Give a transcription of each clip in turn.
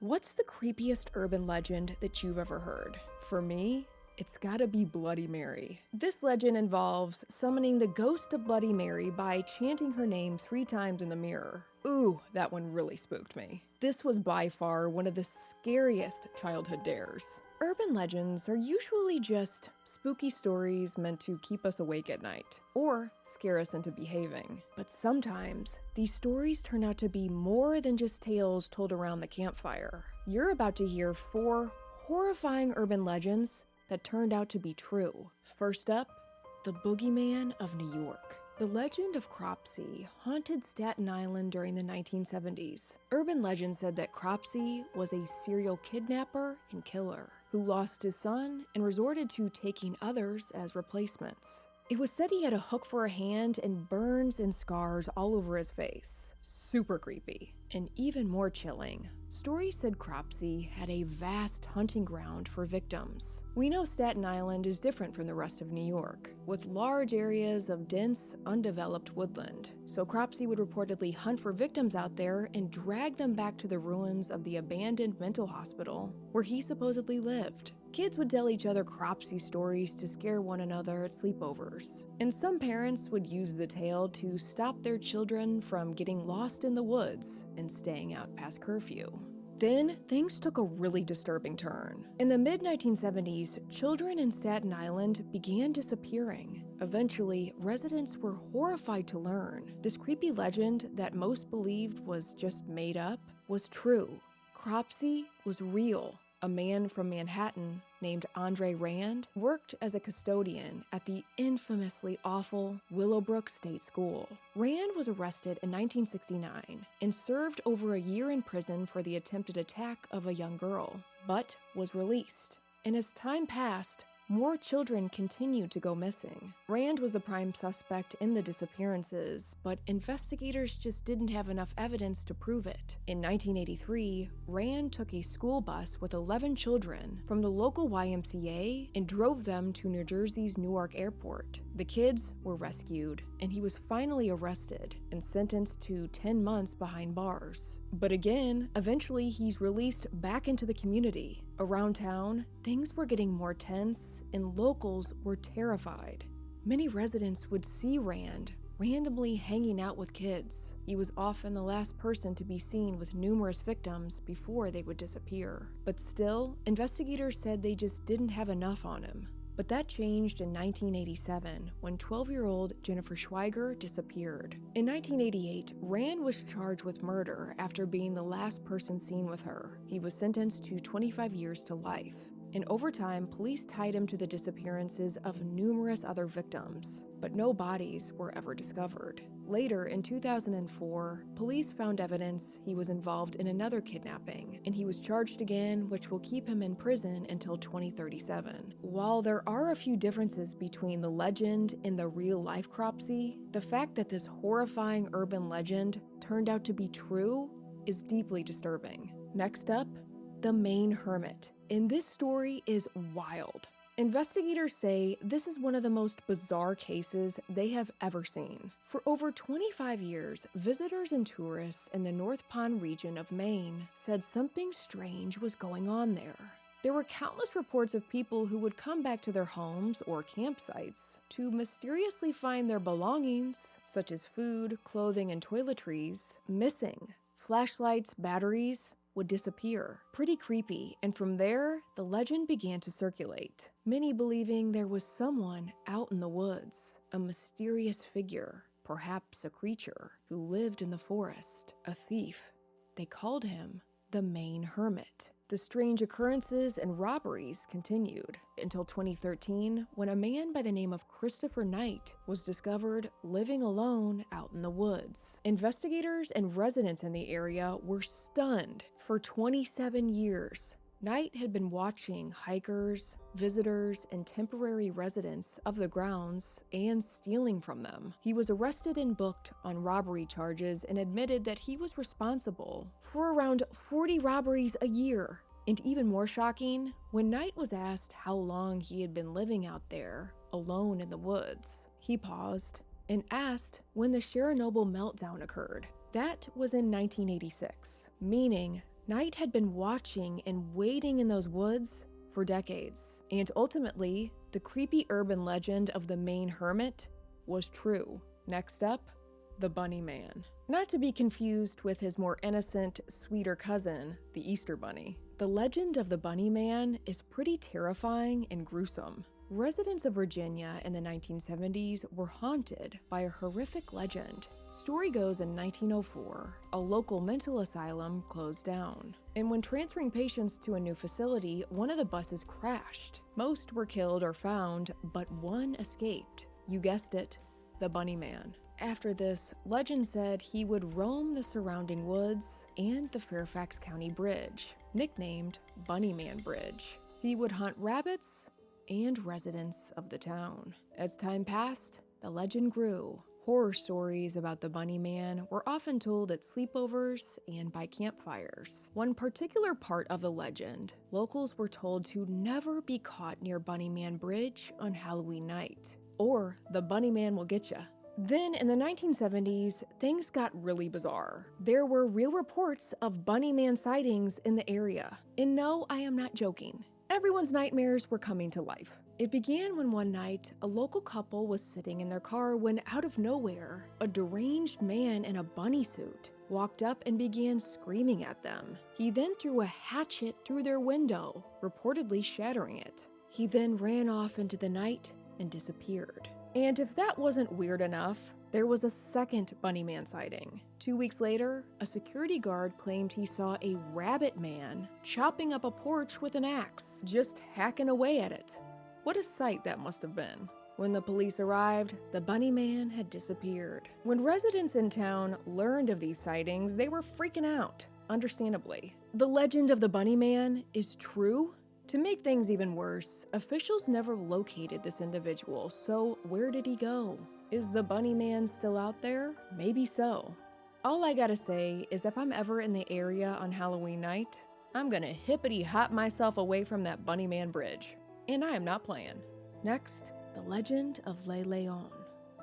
What's the creepiest urban legend that you've ever heard? For me, it's gotta be Bloody Mary. This legend involves summoning the ghost of Bloody Mary by chanting her name 3 times in the mirror. Ooh, that one really spooked me. This was by far one of the scariest childhood dares. Urban legends are usually just spooky stories meant to keep us awake at night, or scare us into behaving. But sometimes, these stories turn out to be more than just tales told around the campfire. You're about to hear 4 horrifying urban legends that turned out to be true. First up, the Boogeyman of New York. The legend of Cropsey haunted Staten Island during the 1970s. Urban legend said that Cropsey was a serial kidnapper and killer who lost his son and resorted to taking others as replacements. It was said he had a hook for a hand and burns and scars all over his face. Super creepy. And even more chilling, stories said Cropsey had a vast hunting ground for victims. We know Staten Island is different from the rest of New York, with large areas of dense, undeveloped woodland. So Cropsey would reportedly hunt for victims out there and drag them back to the ruins of the abandoned mental hospital where he supposedly lived. Kids would tell each other Cropsey stories to scare one another at sleepovers. And some parents would use the tale to stop their children from getting lost in the woods and staying out past curfew. Then, things took a really disturbing turn. In the mid-1970s, children in Staten Island began disappearing. Eventually, residents were horrified to learn this creepy legend that most believed was just made up was true. Cropsey was real. A man from Manhattan named Andre Rand worked as a custodian at the infamously awful Willowbrook State School. Rand was arrested in 1969 and served over a year in prison for the attempted attack of a young girl, but was released. And as time passed, more children continued to go missing. Rand was the prime suspect in the disappearances, but investigators just didn't have enough evidence to prove it. In 1983, Rand took a school bus with 11 children from the local YMCA and drove them to New Jersey's Newark Airport. The kids were rescued, and he was finally arrested and sentenced to 10 months behind bars. But again, eventually he's released back into the community. Around town, things were getting more tense, and locals were terrified. Many residents would see Rand randomly hanging out with kids. He was often the last person to be seen with numerous victims before they would disappear. But still, investigators said they just didn't have enough on him. But that changed in 1987 when 12-year-old Jennifer Schweiger disappeared. In 1988, Rand was charged with murder after being the last person seen with her. He was sentenced to 25 years to life. And over time, police tied him to the disappearances of numerous other victims, but no bodies were ever discovered. Later, in 2004, police found evidence he was involved in another kidnapping, and he was charged again, which will keep him in prison until 2037. While there are a few differences between the legend and the real-life Cropsey, the fact that this horrifying urban legend turned out to be true is deeply disturbing. Next up, the Main Hermit. And this story is wild. Investigators say this is one of the most bizarre cases they have ever seen. For over 25 years, visitors and tourists in the North Pond region of Maine said something strange was going on there. There were countless reports of people who would come back to their homes or campsites to mysteriously find their belongings, such as food, clothing, and toiletries, missing. Flashlights, batteries would disappear. Pretty creepy, and from there, the legend began to circulate. Many believing there was someone out in the woods, a mysterious figure, perhaps a creature, who lived in the forest, a thief. They called him the Main Hermit. The strange occurrences and robberies continued until 2013, when a man by the name of Christopher Knight was discovered living alone out in the woods. Investigators and residents in the area were stunned. For 27 years, Knight had been watching hikers, visitors, and temporary residents of the grounds and stealing from them. He was arrested and booked on robbery charges and admitted that he was responsible for around 40 robberies a year. And even more shocking, when Knight was asked how long he had been living out there, alone in the woods, he paused and asked when the Chernobyl meltdown occurred. That was in 1986, meaning Night had been watching and waiting in those woods for decades, and ultimately, the creepy urban legend of the Main Hermit was true. Next up, the Bunny Man. Not to be confused with his more innocent, sweeter cousin, the Easter Bunny. The legend of the Bunny Man is pretty terrifying and gruesome. Residents of Virginia in the 1970s were haunted by a horrific legend. Story goes in 1904, a local mental asylum closed down. And when transferring patients to a new facility, one of the buses crashed. Most were killed or found, but one escaped. You guessed it, the Bunny Man. After this, legend said he would roam the surrounding woods and the Fairfax County Bridge, nicknamed Bunnyman Bridge. He would hunt rabbits and residents of the town. As time passed, the legend grew. Horror stories about the Bunny Man were often told at sleepovers and by campfires. One particular part of the legend, locals were told to never be caught near Bunnyman Bridge on Halloween night, or the Bunny Man will get ya. Then, in the 1970s, things got really bizarre. There were real reports of Bunny Man sightings in the area. And no, I am not joking. Everyone's nightmares were coming to life. It began when one night, a local couple was sitting in their car when, out of nowhere, a deranged man in a bunny suit walked up and began screaming at them. He then threw a hatchet through their window, reportedly shattering it. He then ran off into the night and disappeared. And if that wasn't weird enough, there was a second Bunny Man sighting. 2 weeks later, a security guard claimed he saw a rabbit man chopping up a porch with an axe, just hacking away at it. What a sight that must have been. When the police arrived, the Bunny Man had disappeared. When residents in town learned of these sightings, they were freaking out, understandably. The legend of the Bunny Man is true. To make things even worse, officials never located this individual, so where did he go? Is the Bunny Man still out there? Maybe so. All I gotta say is if I'm ever in the area on Halloween night, I'm gonna hippity-hop myself away from that Bunny Man bridge. And I am not playing. Next, the legend of Le Leon,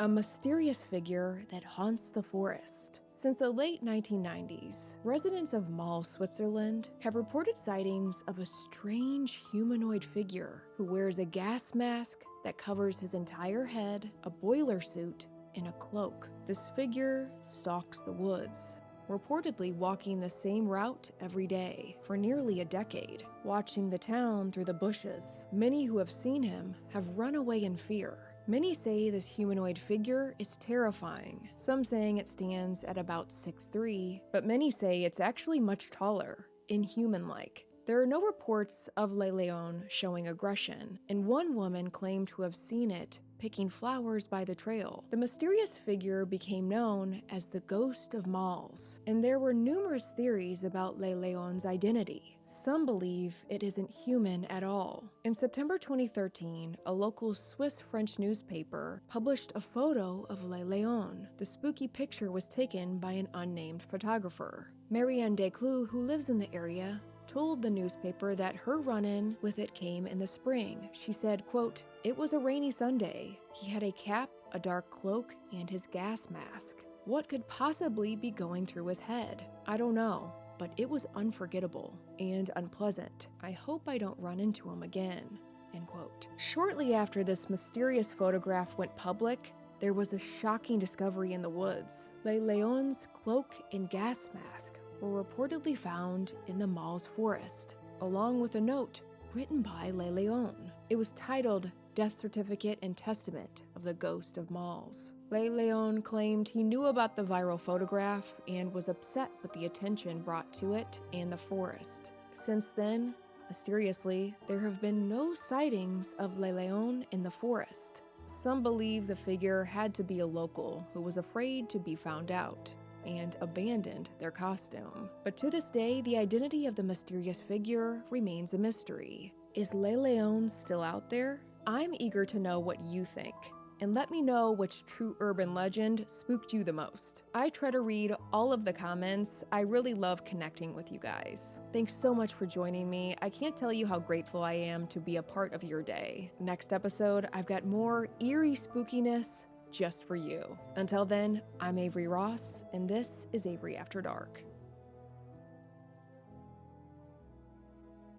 a mysterious figure that haunts the forest. Since the late 1990s, residents of Mall, Switzerland have reported sightings of a strange humanoid figure who wears a gas mask that covers his entire head, a boiler suit, and a cloak. This figure stalks the woods, reportedly walking the same route every day for nearly a decade, watching the town through the bushes. Many who have seen him have run away in fear. Many say this humanoid figure is terrifying, some saying it stands at about 6'3", but many say it's actually much taller, inhuman-like. There are no reports of Le Leon showing aggression, and one woman claimed to have seen it picking flowers by the trail. The mysterious figure became known as the Ghost of Malls, and there were numerous theories about Le Leon's identity. Some believe it isn't human at all. In September 2013, a local Swiss-French newspaper published a photo of Le Leon. The spooky picture was taken by an unnamed photographer. Marianne Desclous, who lives in the area, told the newspaper that her run-in with it came in the spring. She said, quote, "It was a rainy Sunday. He had a cap, a dark cloak, and his gas mask. What could possibly be going through his head? I don't know, but it was unforgettable and unpleasant. I hope I don't run into him again." End quote. Shortly after this mysterious photograph went public, there was a shocking discovery in the woods. Le Leon's cloak and gas mask were reportedly found in the Mall's forest, along with a note written by Le Leon. It was titled Death Certificate and Testament of the Ghost of Malls. Le Leon claimed he knew about the viral photograph and was upset with the attention brought to it and the forest. Since then, mysteriously, there have been no sightings of Le Leon in the forest. Some believe the figure had to be a local who was afraid to be found out and abandoned their costume. But to this day, the identity of the mysterious figure remains a mystery. Is Le Leon still out there? I'm eager to know what you think, and let me know which true urban legend spooked you the most. I try to read all of the comments. I really love connecting with you guys. Thanks so much for joining me. I can't tell you how grateful I am to be a part of your day. Next episode, I've got more eerie spookiness just for you. Until then, I'm Avery Ross, and this is Avery After Dark.